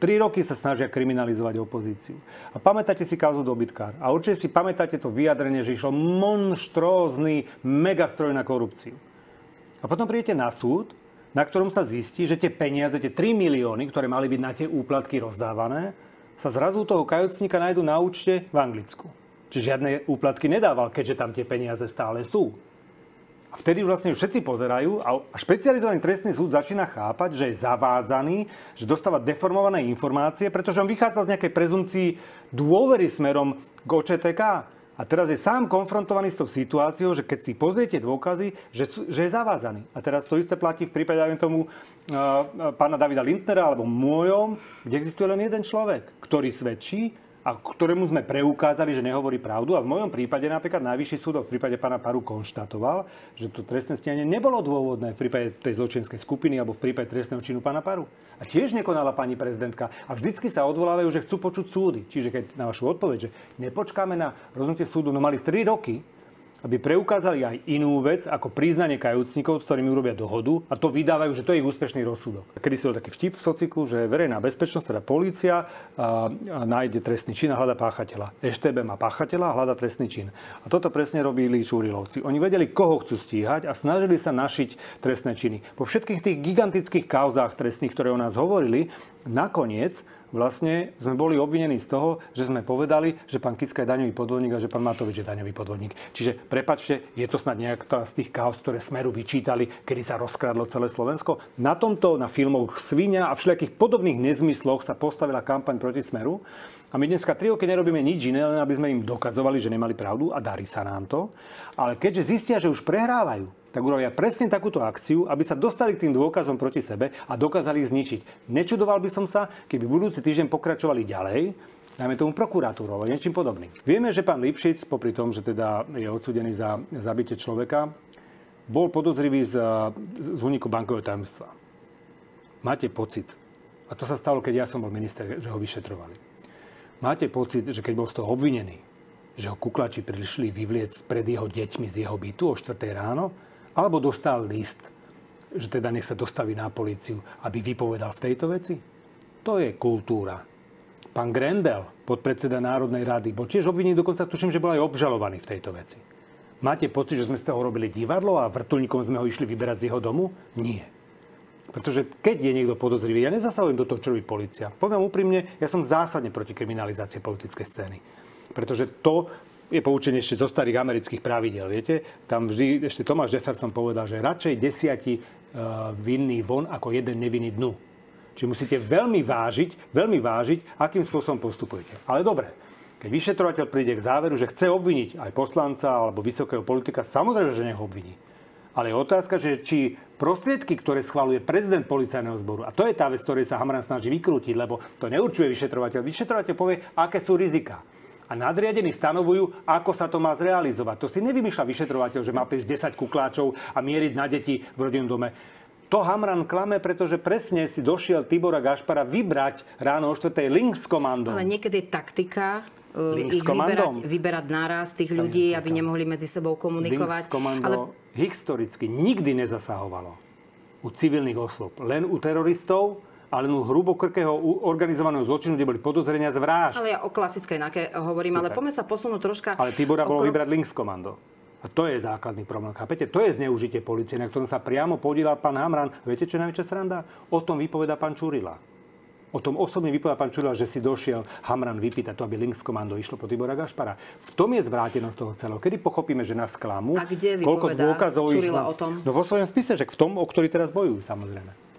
3 roky sa snažia kriminalizovať opozíciu. A pamätáte si kauzu dobytkár. A určite si pamätáte to vyjadrenie, že išlo monštrózny megastroj na korupciu. A potom prídete na súd, na ktorom sa zistí, že tie peniaze, tie 3 milióny, ktoré mali byť na tie úplatky rozdávané, sa zrazu toho kajúcnika nájdú na účte v Anglicku. Čiže žiadne úplatky nedával, keďže tam tie peniaze stále sú. A vtedy vlastne všetci pozerajú a špecializovaný trestný súd začína chápať, že je zavádzaný, že dostáva deformované informácie, pretože on vychádza z nejakej prezumpcii dôvery smerom k OČTK. A teraz je sám konfrontovaný s tou situáciou, že keď si pozriete dôkazy, že je zavádzaný. A teraz to isté platí v prípade, aj tomu pána Davida Lindnera alebo môjom, kde existuje len jeden človek, ktorý svedčí a ktorému sme preukázali, že nehovorí pravdu. A v mojom prípade napríklad Najvyšší súd v prípade pána Paru konštatoval, že to trestné stíhanie nebolo dôvodné v prípade tej zločineckej skupiny alebo v prípade trestného činu pána Paru. A tiež nekonala pani prezidentka. A vždycky sa odvolávajú, že chcú počuť súdy. Čiže keď na vašu odpoveď, že nepočkáme na rozhodnutie súdu, no mali 3 roky, aby preukázali aj inú vec, ako priznanie kajúcnikov, s ktorými urobia dohodu, a to vydávajú, že to je ich úspešný rozsudok. Kedy si bol taký vtip v sociku, že verejná bezpečnosť, teda polícia, nájde trestný čin a hľada páchateľa. EŠTB má páchateľa a hľada trestný čin. A toto presne robili Čurilovci. Oni vedeli, koho chcú stíhať a snažili sa našiť trestné činy. Po všetkých tých gigantických kauzách trestných, ktoré o nás hovorili, nakoniec vlastne sme boli obvinení z toho, že sme povedali, že pán Kicka je daňový podvodník a že pán Matovič je daňový podvodník. Čiže prepáčte, je to snad nejaká z tých kauz, ktoré Smeru vyčítali, kedy sa rozkradlo celé Slovensko. Na tomto, na filmoch Sviňa a všelijakých podobných nezmysloch sa postavila kampaň proti Smeru. A my dneska 3 roky nerobíme nič iné, len aby sme im dokazovali, že nemali pravdu a darí sa nám to. Ale keďže zistia, že už prehrávajú, tak urobia presne takúto akciu, aby sa dostali k tým dôkazom proti sebe a dokázali ich zničiť. Nečudoval by som sa, keby budúci týždeň pokračovali ďalej, najmä tomu prokuratúrou alebo niečím podobným. Vieme, že pán Lipšic, popri tom, že teda je odsúdený za zabitie človeka, bol podozrivý z úniku bankového tajomstva. Máte pocit, a to sa stalo, keď ja som bol minister, že ho vyšetrovali. Máte pocit, že keď bol z toho obvinený, že ho kuklači prišli vyvliec pred jeho deťmi z jeho bytu o 4 ráno, alebo dostal list, že teda nech sa dostaví na políciu, aby vypovedal v tejto veci? To je kultúra. Pán Grendel, podpredseda Národnej rady, bol tiež obvinený, dokonca tuším, že bol aj obžalovaný v tejto veci. Máte pocit, že sme z toho robili divadlo a vrtuľníkom sme ho išli vyberať z jeho domu? Nie. Pretože keď je niekto podozrivý, ja nezasahujem do toho, čo robí polícia. Poviem úprimne, ja som zásadne proti kriminalizácii politickej scény. Pretože to je poučenie ešte zo starých amerických pravidiel. Viete, tam vždy ešte Thomas Jefferson povedal, že radšej 10 vinní von ako 1 nevinný dnu. Čiže musíte veľmi vážiť, akým spôsobom postupujete. Ale dobre, keď vyšetrovateľ príde k záveru, že chce obviniť aj poslanca alebo vysokého politika, samozrejme, že nech ho obviní. Ale je otázka, že či prostriedky, ktoré schvaľuje prezident policajného zboru, a to je tá vec, ktorej sa Hamran snaží vykrútiť, lebo to neurčuje vyšetrovateľ. Vyšetrovateľ povie, aké sú rizika. A nadriadení stanovujú, ako sa to má zrealizovať. To si nevymýšľa vyšetrovateľ, že má prísť 10 kukláčov a mieriť na deti v rodinnom dome. To Hamran klame, pretože presne si došiel Tibora Gašpara vybrať ráno o 4:00 Lynx komandom. Ale niekedy je taktika ich vyberať naraz tých ľudí, aby nemohli medzi sebou komunikovať. Lynx komando historicky nikdy nezasahovalo u civilných osôb. Len u teroristov, ale u hrubokrkého organizovaného zločinu, kde boli podozrenia z vražd. Ale ja o klasickej NAKE hovorím, ale poďme sa posunúť troška. Ale Tibora bolo vybrať Lynx komando. A to je základný problém. Chápete? To je zneužitie polície, na ktorom sa priamo podieľal pán Hamran. Viete, čo je najväčšia sranda? O tom vypovedá pán Čurila. O tom osobne vypovedá pán Čurila, že si došiel Hamran vypýtať to, aby Lynx komando išlo po Tibora Gašpara. V tom je zvrátenosť toho celého. Kedy pochopíme, že nás klamú? A kde vypovedá Čurila o tom? No vo svojom spise, že v tom, o ktorý teraz bojujú, samozrejme.